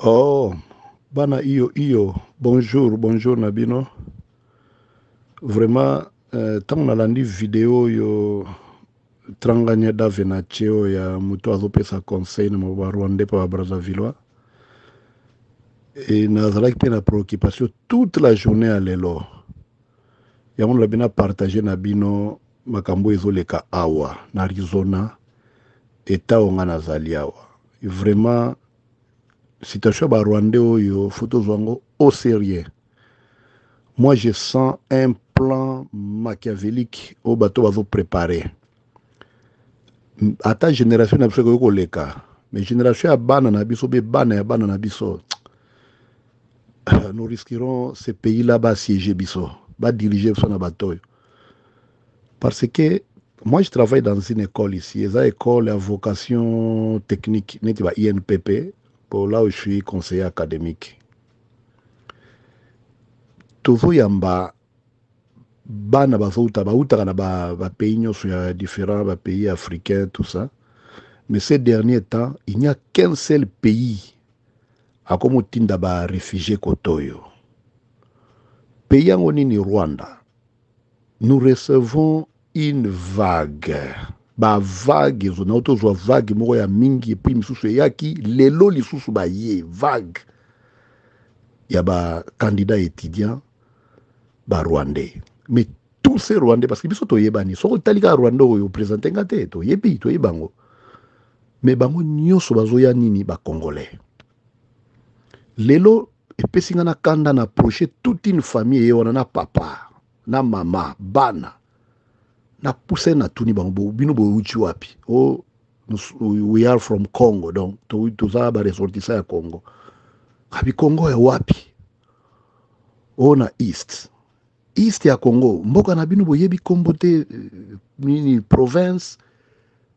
Oh, bana iyo, bonjour Nabino. Vraiment, tant nalandi vidéo yo tranganya dave na cheo ya mutu azopesa conseil na mawa Rwandais pa Brazzaville. Et nazalaki pe na préoccupation toute la journée à lelo. Yango labina partager na bino makambo ezoleka awa na Arizona eta onga nazali awa. Vraiment situation ba Rwandais oyo photo zwango au sérieux. Moi, je sens un plan machiavélique au bateau à vous préparer. À ta génération, n'a pas de cas. Mais génération à banana biso, be banana biso. Nous risquerons ces pays-là siéger biso, bas diriger son bateau. Parce que moi, je travaille dans une école ici. Une école à vocation technique, n'est pas INPP, pour là où je suis conseiller académique. Tozo yamba bana bautaka na ba pays nyonso ya différents ba pays africains tout ça, mais ces derniers temps il n'y a qu'un seul pays akomo tinda ba réfugiés kotoyo pays yango nini Rwanda. Nous recevons une vague ezo na tozwa vague moko ya mingi epuis misusu eyaki lelo lisusu baye vague ya ba candidat étudiant ba Rwandais. Mais tous ces Rwandais, parce que biso toyebani, soko talika Rwanda oyo présenté ngate toyebango. Mais bango nyoso bazoya nini ba Congolais. Lelo epesi nga na kanda na approcher toute une famille et on a papa, na mama, bana. Na pousse na tuni bango bino bo uchi wapi. Oh, we are from Congo, donc toza ba ressortissant ya Congo. Kabi Congo ya wapi? Oh na East ya Congo, mboka na bino boyebi kombo te nini province,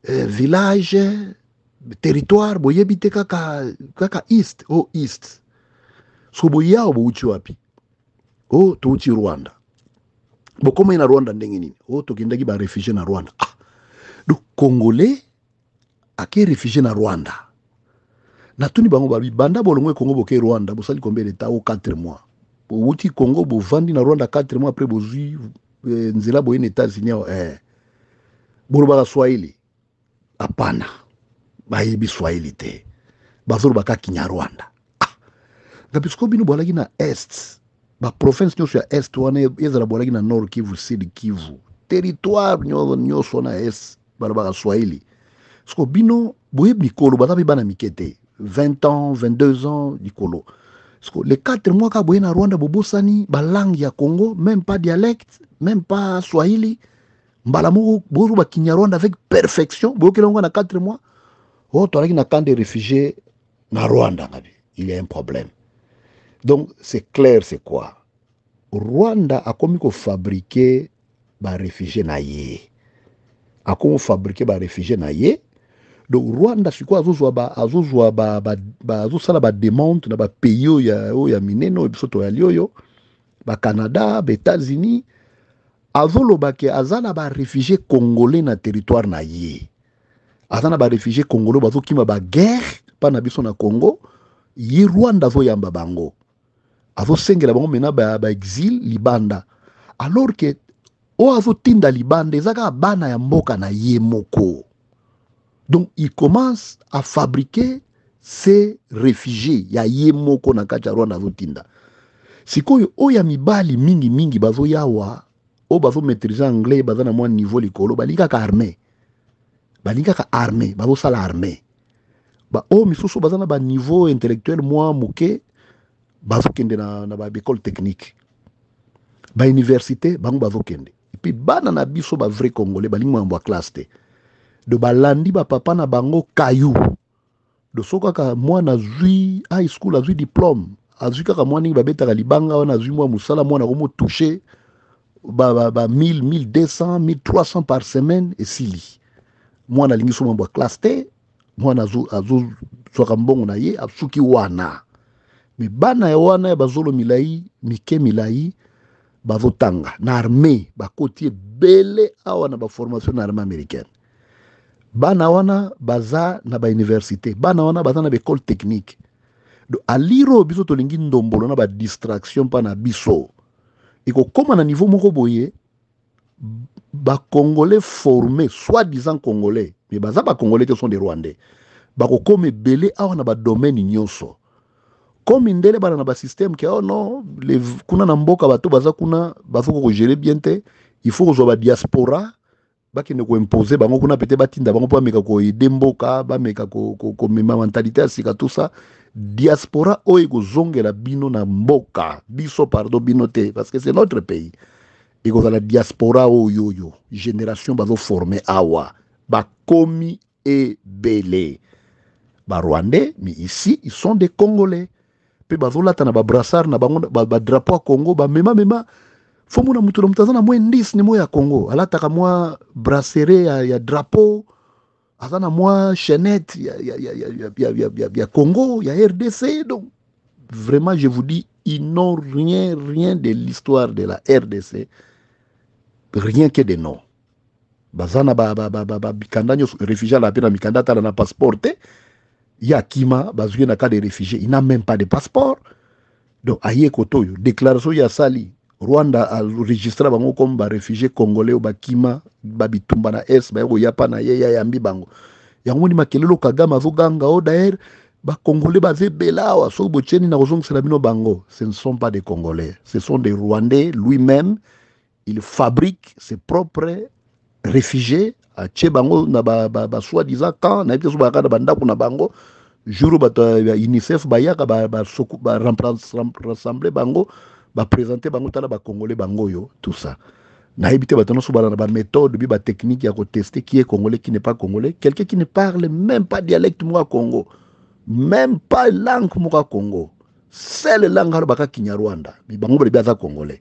village, territoire, boyebi te kaka East, oh East. So boyao bo uchi wapi? Oh to uchi Rwanda. Bo koma ina Rwanda ndenge nini? Oh to kindaki ba réfugié na Rwanda. Ah. Donc Congolais ake réfugié na Rwanda. Na tuni bango ba banda bolongwe Congo boke Rwanda, bosali combien de temps? 4 mois. Outi Congo bo vandi na Rwanda 4 mois après bozui nzela boye na États-Unis boloba Swahili apana bayebi Swahili te bazolo baka Kinyarwanda ngapisko bino bolaki na Est ba province nyonso ya Est wana ezala bolaki na Nord Kivu, Sud Kivu, territoire nyonso na Est balobaka Swahili sko bino boyebi likolo bazabi bana mikete 20 ans 22 ans likolo. Les 4 mois ka boye na Rwanda bobosani ba langue ya Congo, même pas dialecte, même pas Swahili, mbala moko bozo ba Kinyarwanda avec perfection, bokelonga na 4 mois. Oh, toalaki na camp de réfugiés na Rwanda ngabi. Il y a un problème. Donc c'est clair, c'est quoi? Rwanda a komi ko fabriquer ba réfugiés na ye. A komi fabriquer ba réfugiés na ye. Donc Rwanda sikoyo azosala ba demande na ba pays ya minene oyo biso toyali oyo ba Canada, ba États-Unis, azolobake aza na ba réfugié congolais na territoire na ye. Aza na ba réfugié congolais bazokima ba guerre pa na biso na Congo, ye Rwanda azoyamba bango. Azosengela bango mena ba exil libanda. Alors que o azotinda libanda ezaka bana ya mboka na ye moko. Donc, il commence à fabriquer ces réfugiés. Ya ye moko na kati ya Rwanda zotinda. Sikoyo oya mibali mingi bazo yawa, o bazo maîtriser anglais, bazo na mwa niveau likolo, balika ka armée. Balika ka armée, bazo sala armée. Ba o misusu bazo na ba niveau intellectuel mwa muke, bazo kende na ba école technique. Ba université, bango bazo kende. Et puis bana na biso ba vrai congolais, balingi mwa classe te. De balandi ba papa na bango kayu de soka ka mwana zui high school azui diplôme azui kaka mwana ba betaka libanga wana azui mwa musala mwana komo toucher ba 1000 1200 1300 par semaine esili mwana lingi so mwa classe T mwana azu soka mbongo na ye asuki wana mi bana ya wana bazolo milai mike milai bazotanga na armée ba kotie bele awa na ba formation na armée américaine. Bana wana baza na ba université, bana wana baza na ba école technique. do aliro biso tolingi ndombolo na ba distraction pa na biso iko koma na niveau moko boye ba congolais formés soi-disant congolais mais baza ba congolais qui sont des rwandais bako kome belé awa na ba domaine nyonso comme ndele bana na ba système que oh non les kuna na mboka bato baza kuna bafoko ko gérer bien te il faut que ba diaspora bakende ko imposer bango kuna peut-être batinda bango pa meka ko aider mboka ba meka ko mema mentalité ya sika tout ça diaspora oyo kozongela bino na mboka biso pardon bino te parce que c'est notre pays ekozala diaspora oyo yo génération bazo former awa bakomi ebele ba rwandais mais ici ils sont des congolais pe bazolata na ba brassard na bango ba drapeau ya Congo ba mema fomu na mutu na mutazana mwe ndis ni mwe ya Congo alataka mwa brasserie ya drapeau azana mwa chaînette ya Congo ya RDC donc vraiment je vous dis ils n'ont rien de l'histoire de la RDC rien que des noms bazana ba bikanda nyo réfugié la pena mikanda tala na passeport ya kima bazouye na cas de réfugié il n'a même pas de passeport donc aye kotoyo déclaration ya sali Rwanda a enregistré bango comme ba réfugié congolais ou ba kima ba bitumba na es ba yapa na ye ya yambi bango yango ni makelelo kagama zo ganga o d'ailleurs ba congolais bazé belawa so bocheni na kozong selabino bango ce ne sont pas des congolais ce sont des rwandais lui-même il fabrique ses propres réfugiés a tche bango na ba soi-disant camp na yete so ba kada banda kuna bango juro ba UNICEF ba yaka ba rassembler bango ba présenter bango tala ba congolais bango yo tout ça na habité ba tono so ba na ba méthode bi ba technique ya ko tester qui est congolais qui n'est pas congolais quelqu'un qui ne parle même pas dialecte mo Congo même pas langue mo Congo seule langue ha ba ka Kinyarwanda bi bango ba za congolais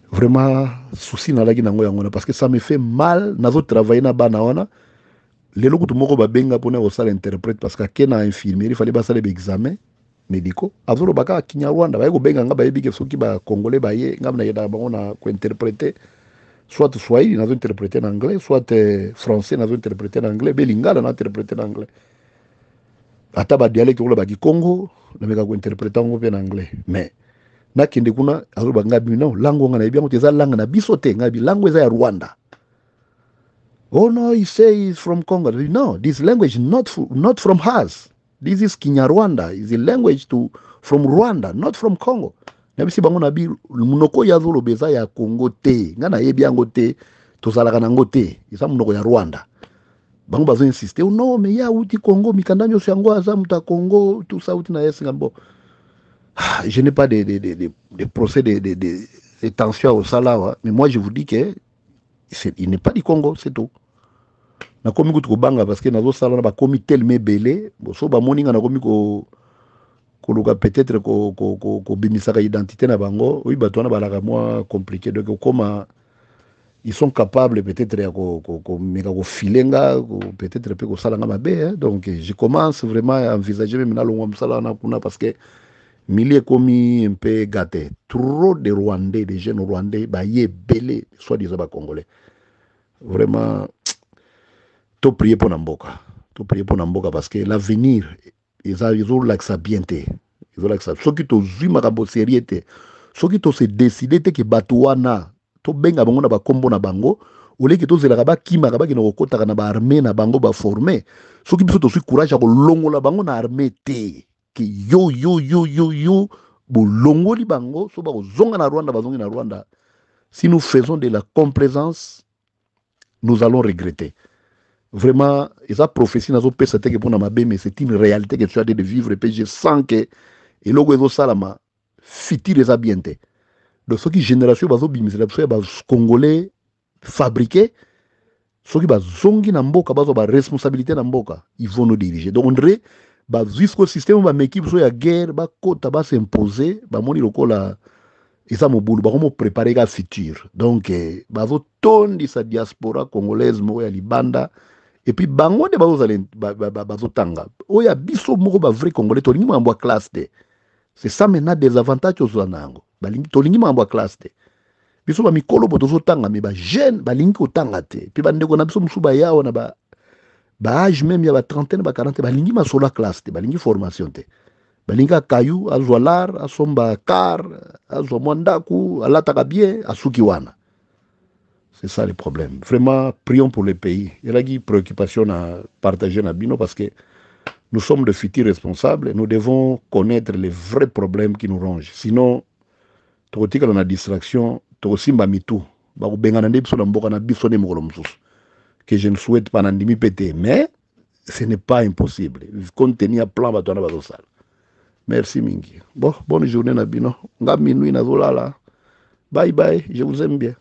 vraiment souci na lagi nango yango parce que ça me fait mal nazo travailler na bana wana lelo kutu moko ba benga pona ko sala interprète parce que kena infirmière il fallait ba sala examen médicaux azolo baka Kinyarwanda ba ko benga nga ba yebike soki ba congolais ba ye ngam na yeda bango na ko interpréter soit swahili nazo interpréter en anglais soit français nazo interpréter en anglais belingala na interpréter en anglais ata ba dialecte ko ba ki Congo na meka ko interpréter en anglais mais nakende kuna azoba ngabi no lango nga na biango teza langa na biso te ngabi lango eza ya Rwanda. Oh no, he say he's from Congo. No, this language not from us. This is Kinyarwanda. Is a language from Rwanda, not from Congo. Nabisi bango na bi munoko ya zolo beza ya Congo te. Nga na yebi yango te tozalaka nango te. Isa munoko ya Rwanda. Bango bazo insister. Oh no, mais ya uti Congo mikandanyo yango aza muta Congo tout ça uti na yesi ngambo. Je n'ai pas de procès de tension au salaire, mais moi je vous dis que il n'est pas du Congo, c'est tout. Na komi ko banga parce que nazo sala na ba komi tellement belé, so ba moninga na komi ko luka peut-être ko bimisaka identité na bango, oui ba tona balaka moi compliqué donc comme ils sont capables peut-être ya ko meka ko filenga peut-être pe ko sala nga mabe, donc je commence vraiment à envisager même na longo msala na kuna parce que milieu commis un peu gâté. Trop de Rwandais, des jeunes Rwandais, bah y est belé, soit disant bah congolais. Vraiment, tout prier pour Namboka. Tout prier pour Namboka parce que l'avenir, ils ont l'accès bien té. Ils ont l'accès. Ceux qui t'ont vu ma sériété, ceux qui t'ont se décidé que batouana, to benga bango na ba kombo na bango, ou les qui t'ont zela ba ki maraba qui n'ont kota na ba armée na bango ba formé. Ceux qui t'ont su courage à longo la bango na armée té. Yo bolongoli bango so ba zonga na Rwanda bazongi na Rwanda si nous faisons de la complaisance nous allons regretter vraiment esa prophétie nazo pesa te que pona mabe mais c'est une réalité que tu as de vivre et je sens que et logo ezo salama fitir esa bien te donc ce qui génération bazo bimisela so ba congolais fabriqué ce qui bazongi na mboka bazo ba responsabilité na mboka ils vont nous diriger donc on dirait ba jusqu'au système ba équipe so ya guerre ba kota ba s'imposer ba moni lokola eza mobulu ba komo préparer ga futur donc bazo tondi sa diaspora congolaise mo ya libanda et puis bango de bazo zalen bazo tanga o ya biso moko ba vrai congolais to lingi mambo classe de c'est ça maintenant des avantages aux nango ba lingi to lingi mambo classe de biso ba mikolo boto zo tanga me ba jeune ba lingi ko tanga te puis ba ndeko na biso musu ba yawo na ba ba âge même ya ba trentaine ba quarantaine balingi masola classe te balingi formation te balingi akayu azwa lar asomba car azwa mwa ndaku alataka bien asuki wana. C'est ça le problème. Vraiment, prions pour le pays. Il y a une préoccupation à partager na bino parce que nous sommes de futurs responsables et nous devons connaître les vrais problèmes qui nous rongent. Sinon, tokotika na distraction, tokosimba mitu. Bakubengana nde biso na mboka na biso ne mokolo mosusu. Que je ne souhaite pas nandimi pété, mais ce n'est pas impossible. Compte tenu à plan bato na bazosala. Merci mingi. Bon, bonne journée na bino. Nga minuit na zolala. Bye bye, je vous aime bien.